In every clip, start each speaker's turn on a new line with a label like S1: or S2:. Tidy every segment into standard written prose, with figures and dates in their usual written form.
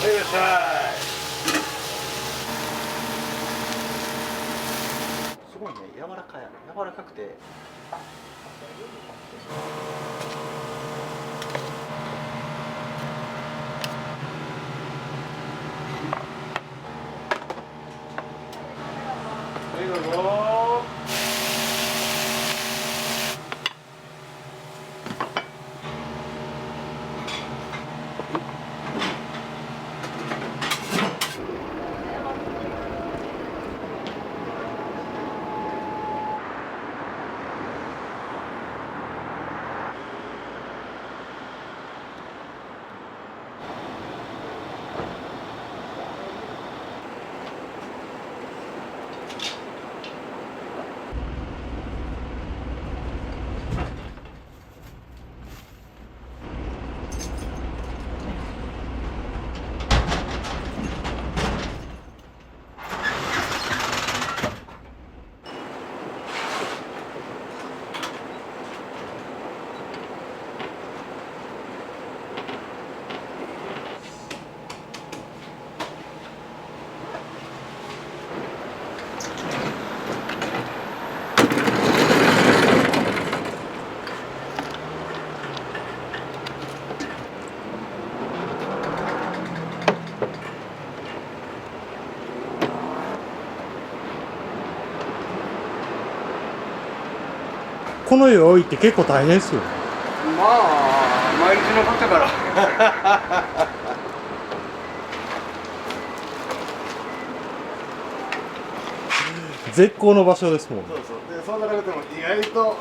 S1: いらっしゃい。すごいね、柔らかい、柔らかくて。はい、どうぞ。
S2: この世を置いて結構大変ですよ。
S1: まあ毎日のことだから
S2: 絶好の場所ですもんね。
S1: そうそう。で、そうならなくても意外と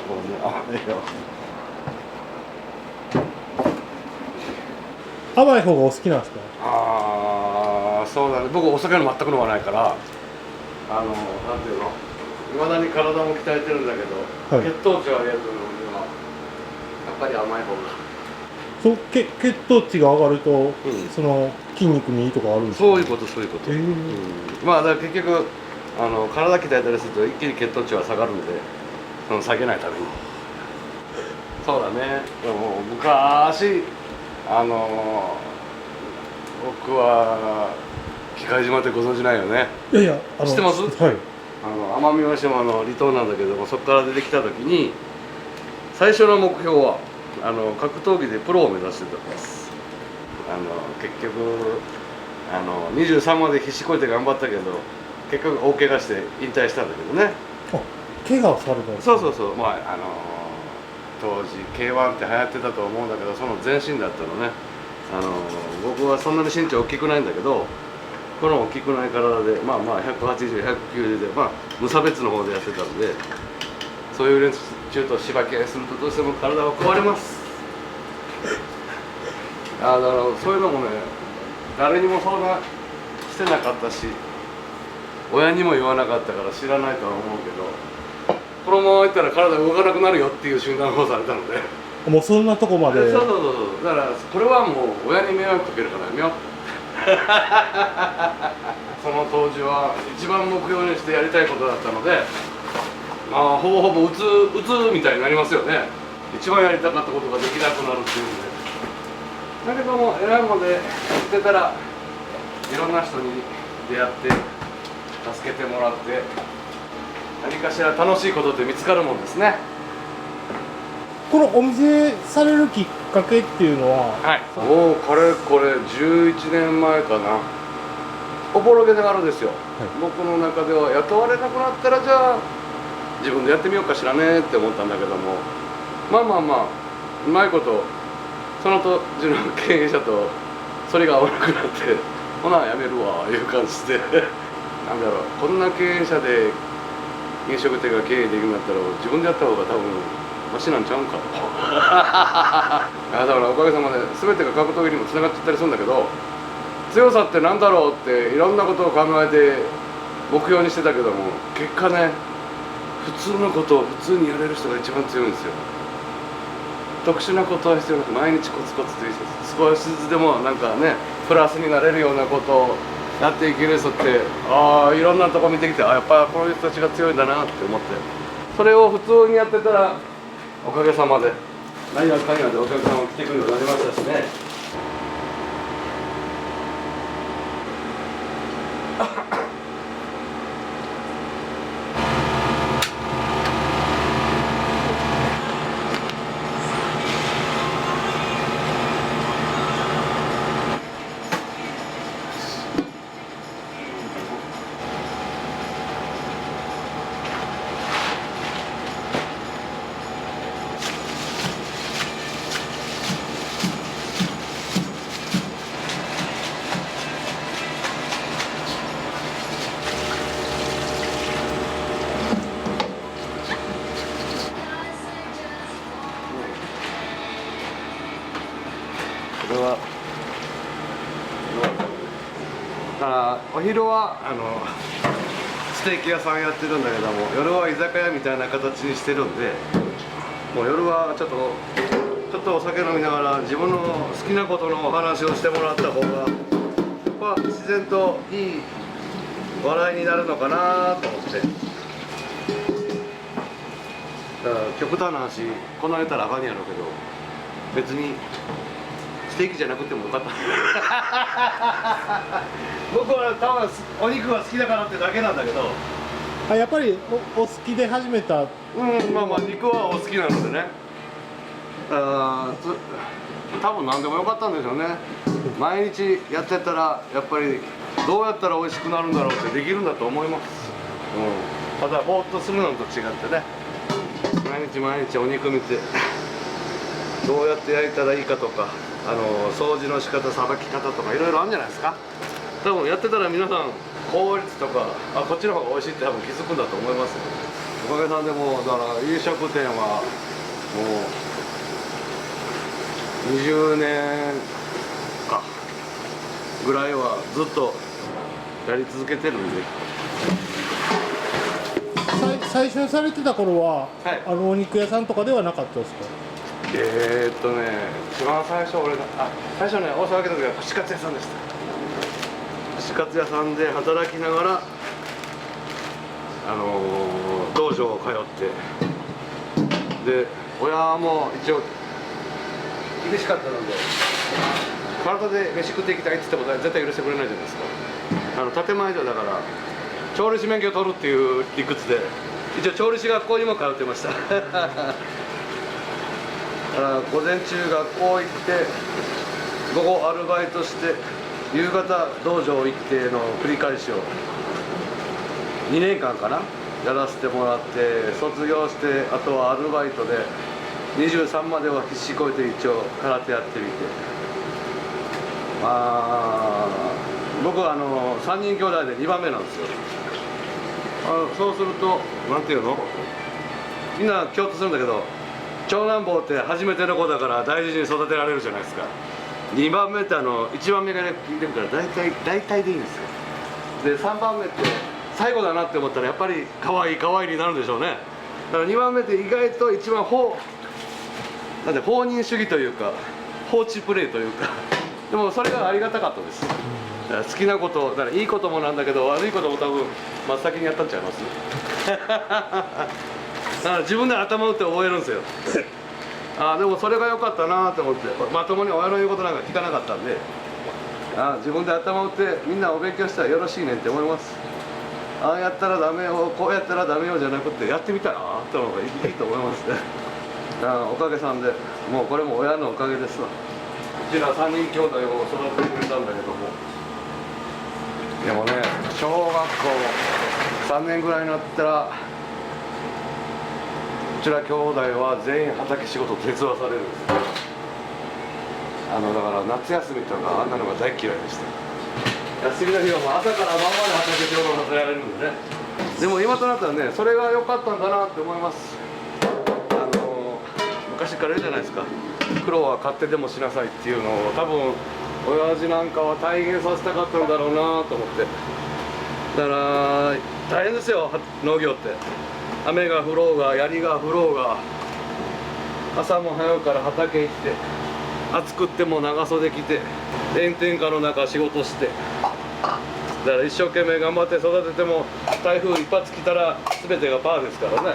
S1: こうね、あ、いいよ。
S2: 甘い方がお好きなんですか？
S1: ああ、そうだね。僕お酒の全く飲まないから、なんていうの、未だに体も鍛えてるんだけど、
S2: はい
S1: 血糖値を上げるのにはやっぱり甘い方が。
S2: そう、血糖値が上がると、
S1: ん
S2: その筋肉にいいとかあるんですか？
S1: そういうこと、そういうこと。まあだから結局体鍛えたりすると一気に血糖値は下がるので、その下げないために。そうだね。でも昔僕は喜界島ってご存知ないよね。
S2: いやいや、
S1: 知ってます
S2: はい。
S1: 奄美大島の離島なんだけども、そこから出てきた時に最初の目標は格闘技でプロを目指してたんです。結局23まで必死こいて頑張ったけど、結局大怪我して引退したんだけどね。
S2: あ、怪我をされたんですか？
S1: そうそうそう。まあ当時 K1 って流行ってたと思うんだけど、その前身だったのね。僕はそんなに身長大きくないんだけど、この大きくない体でまあ180、190で無差別の方でやってたんで、そういう練習と芝系するとどうしても体は壊れます。だからそういうのもね、誰にも相談してなかったし、親にも言わなかったから知らないとは思うけど、このままいったら体動かなくなるよっていう診断をされたので。
S2: もうそんなとこまで。
S1: そうそうそうそう。だからこれはもう親に迷惑かけるからやめようその当時は一番目標にしてやりたいことだったので、まあほぼほぼうつみたいになりますよね。一番やりたかったことができなくなるっていうんで。だけども偉いもんでやってたら、いろんな人に出会って助けてもらって、何かしら楽しいことって見つかるもんですね。
S2: このお店されるきっかけっていうのは、
S1: はい、もうかれこれ11年前かな。おぼろげながらですよ、僕の中では雇われなくなったらじゃあ自分でやってみようかしらねって思ったんだけども、まあうまいことその当時の経営者とそれが合わなくなって、ほなやめるわいう感じでなんだろう、こんな経営者で飲食店が経営できるんだったら自分でやった方が多分マシなんちゃうんかとだからおかげさまで全てが格闘技にもつながっちゃったりするんだけど、強さってなんだろうっていろんなことを考えて目標にしてたけども、結果ね、普通のことを普通にやれる人が一番強いんですよ。特殊なことは必要なく、毎日コツコツという少しずつでもなんかね、プラスになれるようなことをやっていける人って、ああいろんなとこ見てきて、あやっぱこの人たちが強いんだなって思って、それを普通にやってたらおかげさまで何やかんやでお客さんも来てくるようになりましたしね。これはだからお昼はステーキ屋さんやってるんだけども、夜は居酒屋みたいな形にしてるんで、もう夜はちょっとお酒飲みながら自分の好きなことのお話をしてもらった方がやっぱ自然といい笑いになるのかなと思って。だから極端な話こなれたらあかんやろうけど、別にステーキじゃなくてもよかった僕は多分お肉が好きだからってだけなんだけど、
S2: あ、やっぱりお好きで始めた。
S1: まあまあ肉はお好きなのでね、多分何でもよかったんでしょうね。毎日やってたらやっぱりどうやったら美味しくなるんだろうってできるんだと思います。ただぼーっとするのと違ってね、毎日お肉見てどうやって焼いたらいいかとか、掃除の仕方、さばき方とかいろいろあるんじゃないですか。多分やってたら皆さん効率とか、こっちの方が美味しいって多分気づくんだと思いますよ。おかげさんでもうだから飲食店はもう20年かぐらいはずっとやり続けてるんで。
S2: 最初にされてた頃は、
S1: はい、
S2: お肉屋さんとかではなかったですか？
S1: 一番最初最初ね、大阪来た時は串カツ屋さんでした。串カツ屋さんで働きながら道場を通ってで、親も一応厳しかったので体で飯食っていきたいって言っても絶対許してくれないじゃないですか。建前上だから調理師免許を取るっていう理屈で一応調理師学校にも通ってました午前中学校行って午後アルバイトして夕方道場行っての繰り返しを2年間かなやらせてもらって、卒業してあとはアルバイトで23までは必死こいて一応空手やってみて、僕は3人兄弟で2番目なんですよ。そうするとなんていうの、みんな共通するんだけど、長男坊って初めての子だから大事に育てられるじゃないですか。2番目って1番目がね聞いてるから大体でいいんですよ。で3番目って最後だなって思ったらやっぱり可愛いになるんでしょうね。だから2番目って意外と一番放任主義というか放置プレイというかでもそれがありがたかったです。だから好きなことだからいいこともなんだけど悪いことも多分真っ先にやったんちゃいますだから自分で頭打って覚えるんですよでもそれが良かったなと思って、まともに親の言うことなんか聞かなかったんで、自分で頭打ってみんなお勉強したらよろしいねんって思います。やったらダメよ、こうやったらダメよじゃなくてやってみたらってのがいいと思いますねおかげさんでもうこれも親のおかげですわ。うちら3人兄弟を育ててくれたんだけども、でもね小学校3年ぐらいになったらうちら兄弟は全員畑仕事手伝わされるんです。だから夏休みとかあんなのが大嫌いでした。休みの日はもう朝から晩まで畑仕事をさせられるんでね。でも今となったらねそれが良かったんだなって思います。昔から言うじゃないですか、苦労は買ってでもしなさいっていうのを多分親父なんかは体現させたかったんだろうなと思って。だから大変ですよ農業って。雨が降ろうが槍が降ろうが朝も早うから畑行って暑くっても長袖着て炎天下の中仕事して、だから一生懸命頑張って育てても台風一発来たら全てがパーですからね。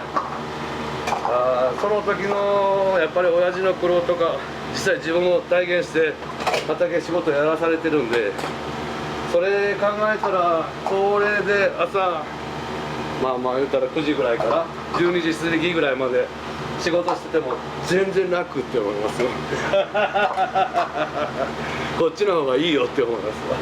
S1: その時のやっぱり親父の苦労とか実際自分も体現して畑仕事やらされてるんで、それ考えたらそれで朝まあ言うたら9時ぐらいから12時過ぎぐらいまで仕事してても全然楽って思いますよこっちの方がいいよって思いますわ。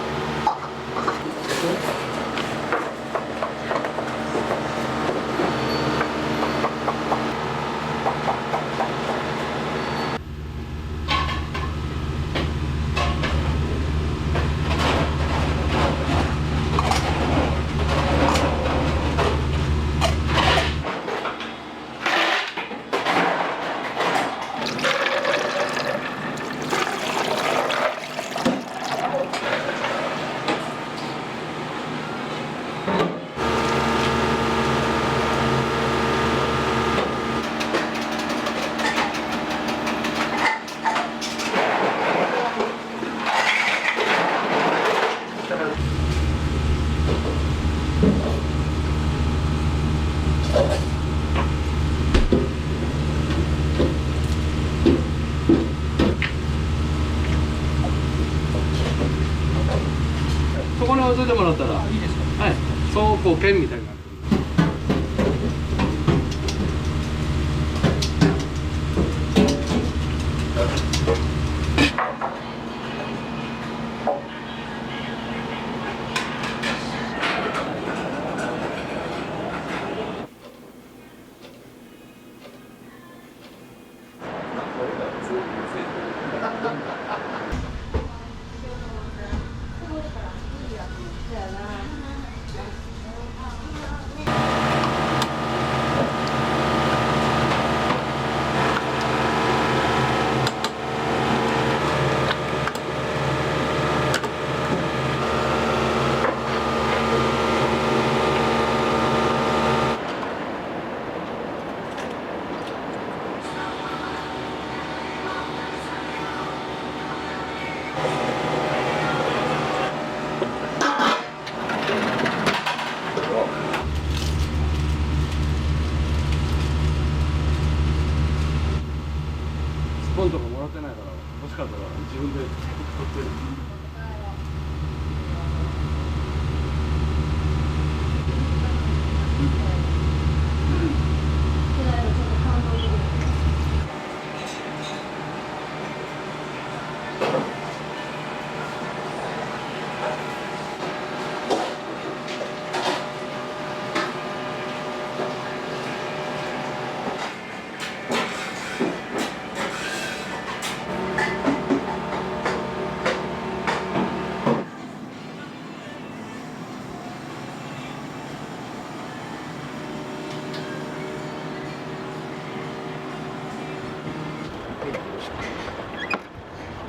S1: そこに置いといてもらったらいいですか。はい、倉庫兼みたいな。スポンとかもらってないから欲しかったから自分で取ってる。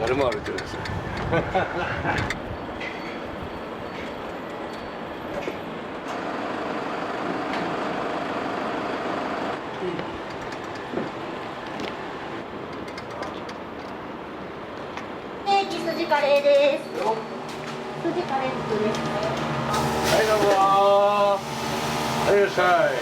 S1: 誰も歩いてるんですよ
S3: 筋カレーです。筋カレー作です。
S1: はいどうもー。いらっしゃい。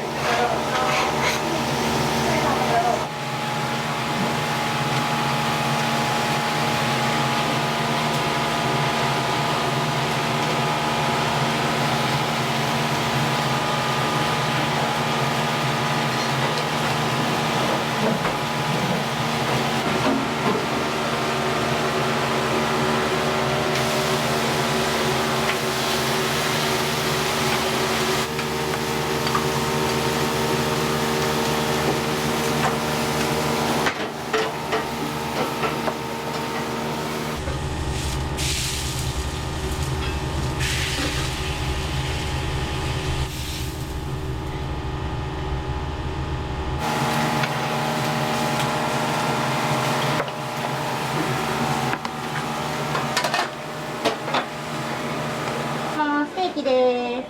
S3: ステーキです。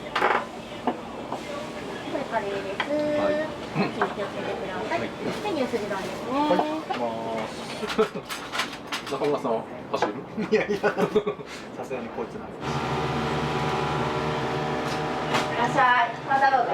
S3: これカレーです。気をつけてください。メニュー筋丼ですね。
S4: 中村さんは走る？
S5: いやいや、さすがにこいつなんです。
S3: いらっしゃい。またどうぞ。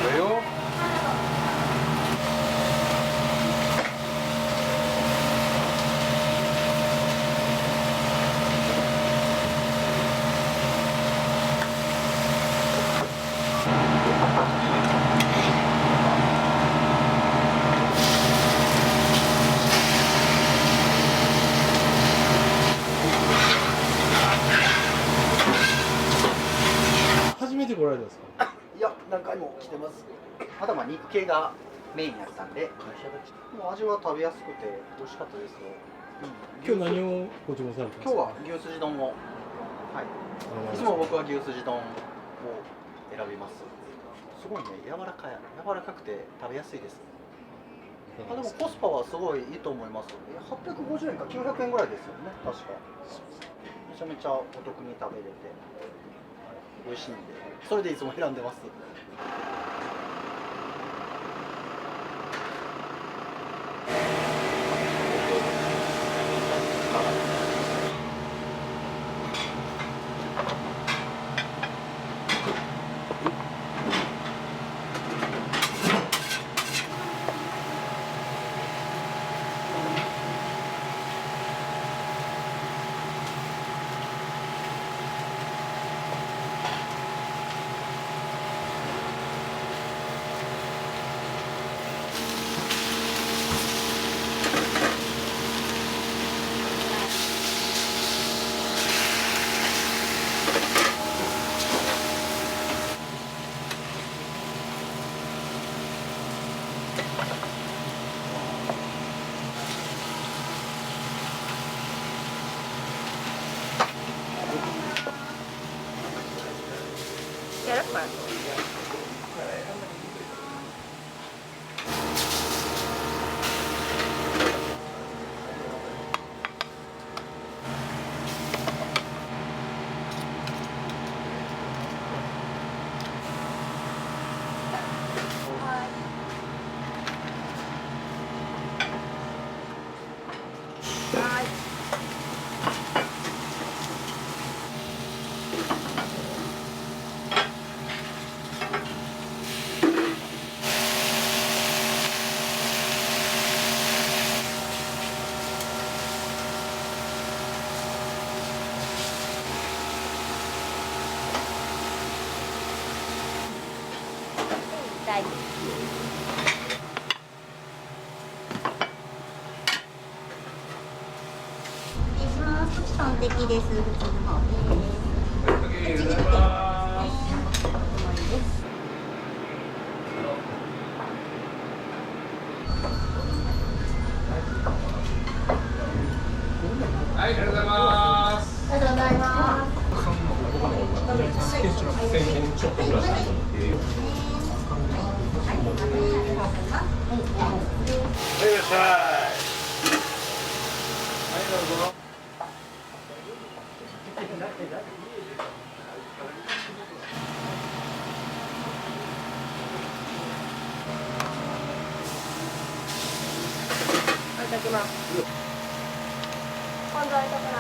S1: だよ。
S2: 初めて来られたんですか？
S5: いや、何回も来てます。あとはまあ肉系がメインやったんで、もう味は食べやすくて美味しかったですよ。
S2: 今日何をご注文されたんですか？
S5: 今日は牛すじ丼を、はい、いつも僕は牛すじ丼を選びます。すごいね、柔らかくて食べやすいです。でもコスパはすごいいいと思います。850円か900円ぐらいですよね、確か。めちゃめちゃお得に食べれて美味しいんで、それでいつも選んでます。
S3: やるこれ。はい。大丈夫。失礼します。トンテキです。普通の方です。8です。
S4: はい、ありがとうございます。
S3: ありがとうございます。
S4: 1000円ちょっとぐらいしたと思って。
S1: いらっしゃい。はい、どうぞ。
S3: いただきます。今度は痛くな。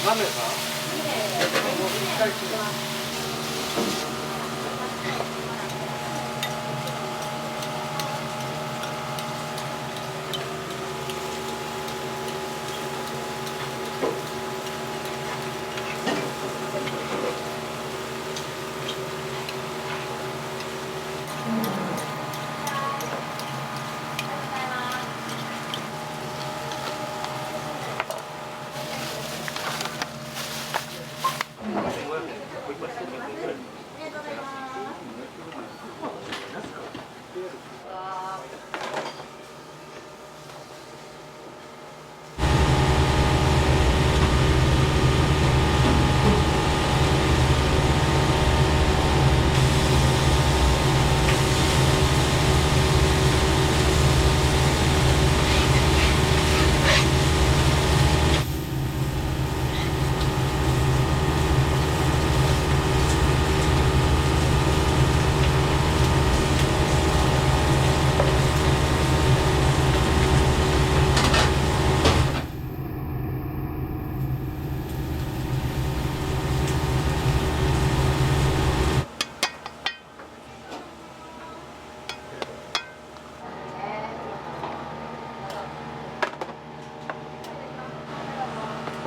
S2: ラーメンさんは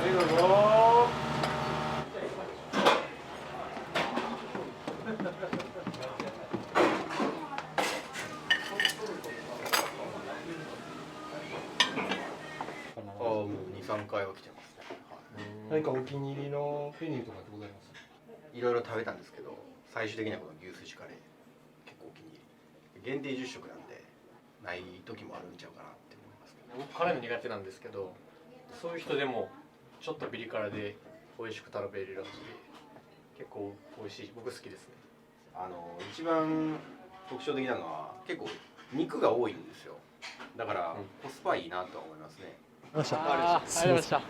S2: いどうぞ。
S5: もう2、3回は来てますね。
S2: 何かお気に入りのメニューとかってございます？
S5: いろいろ食べたんですけど、最終的にはこの牛すじカレー結構お気に入り。限定10食なんでない時もあるんちゃうかなって思いますけど。
S6: 僕辛いの苦手なんですけど、そういう人でもちょっとピリ辛で美味しく食べれる味で結構美味しい。僕好きですね。
S5: 一番特徴的なのは結構肉が多いんですよ。だからコスパいいなとは思いますね。
S6: ありがとうございました。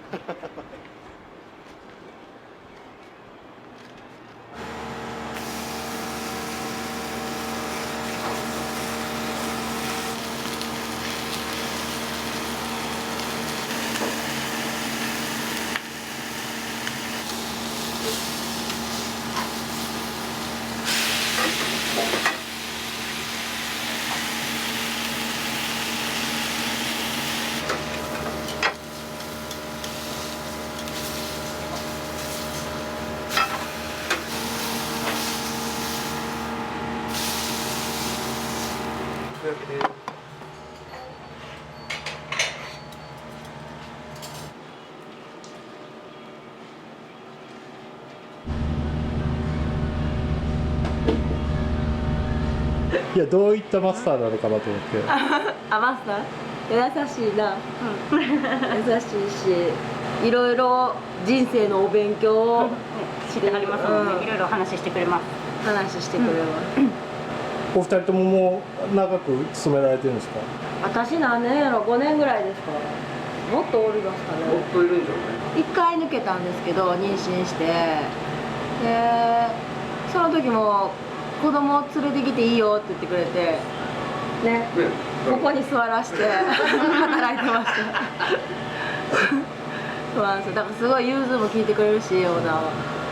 S2: いや、どういったマスターなのかなと思って。
S7: あ、マスター優しいな、優しいし、いろいろ人生のお勉強を
S8: してありますので、いろいろ話してくれます。
S7: 話してくれます、
S2: お二人とももう長く勤められてるんですか？
S7: 私何年やろ、5年ぐらいですか。もっとおりますかね。
S1: もっといるんじゃない？
S7: 1回抜けたんですけど、妊娠して、でその時も子供を連れてきていいよって言ってくれてね、ここに座らして働いてましたそうなんですよ。だからすごい融通も聞いてくれるし、オーナーは。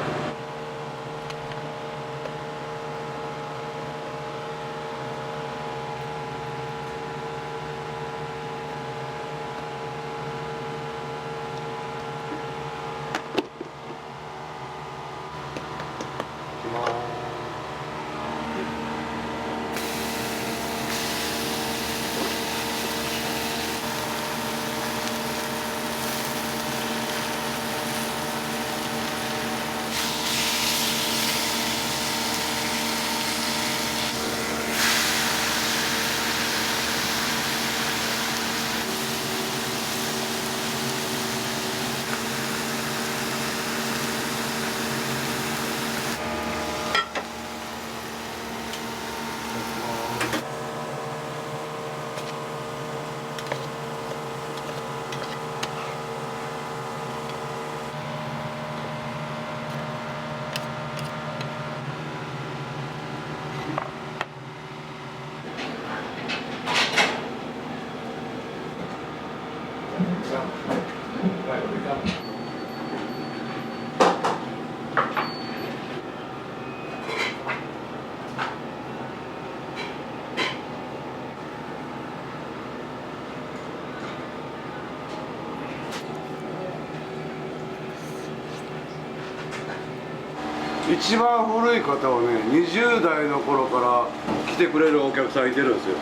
S1: 一番古い方はね20代の頃から来てくれるお客さんいてるんですよ。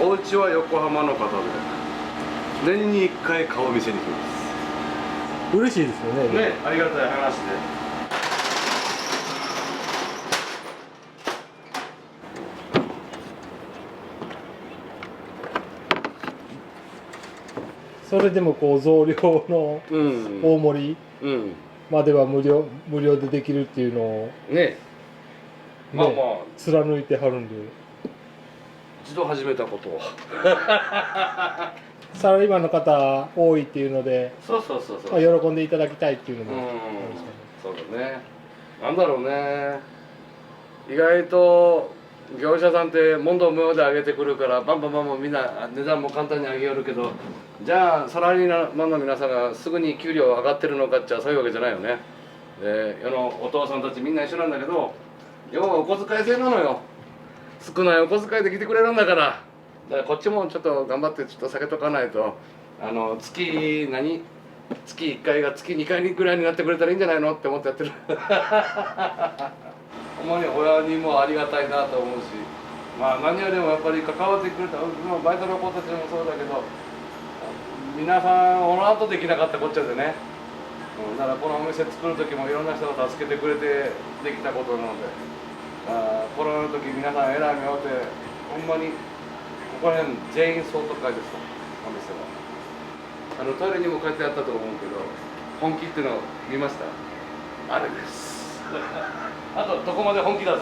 S1: お家は横浜の方で年に1回顔見せに来ます
S2: 嬉しいですよね。
S1: ね。ありがたい話で。
S2: それでもこう増量の
S1: うん
S2: 大盛り
S1: うん
S2: までは無料でできるっていうのを、
S1: ね。まあまあ
S2: 貫いてはるんで、
S1: 一度始めたことを
S2: サラリーマンの方多いっていうので、
S1: そうそうそうそう、
S2: まあ、喜んでいただきたいっていうのもありますかね。
S1: そうだね。なんだろうね。意外と業者さんって問答無用で上げてくるからバンバンバンバンみんな値段も簡単に上げよるけど、じゃあサラリーマンの皆さんがすぐに給料上がってるのかっちゃそういうわけじゃないよね。で世のお父さんたちみんな一緒なんだけど、要はお小遣い制なのよ。少ないお小遣いで来てくれるんだから。だからこっちもちょっと頑張ってちょっと下げとかないと、月1回が月2回ぐらいになってくれたらいいんじゃないのって思ってやってる。ほんまに親にもありがたいなと思うし、まあ何よりもやっぱり関わってくれた、バイトの子たちもそうだけど、皆さんおらんとできなかったこっちゃでね、だからこのお店作る時もいろんな人が助けてくれてできたことなので、コロナの時皆さん偉い目をってほんまにここら辺全員総督会ですよ、お店は。トイレにも書いてあったと思うけど、本気っていうのを見ました？あれです。あとどこまで本気出せるか。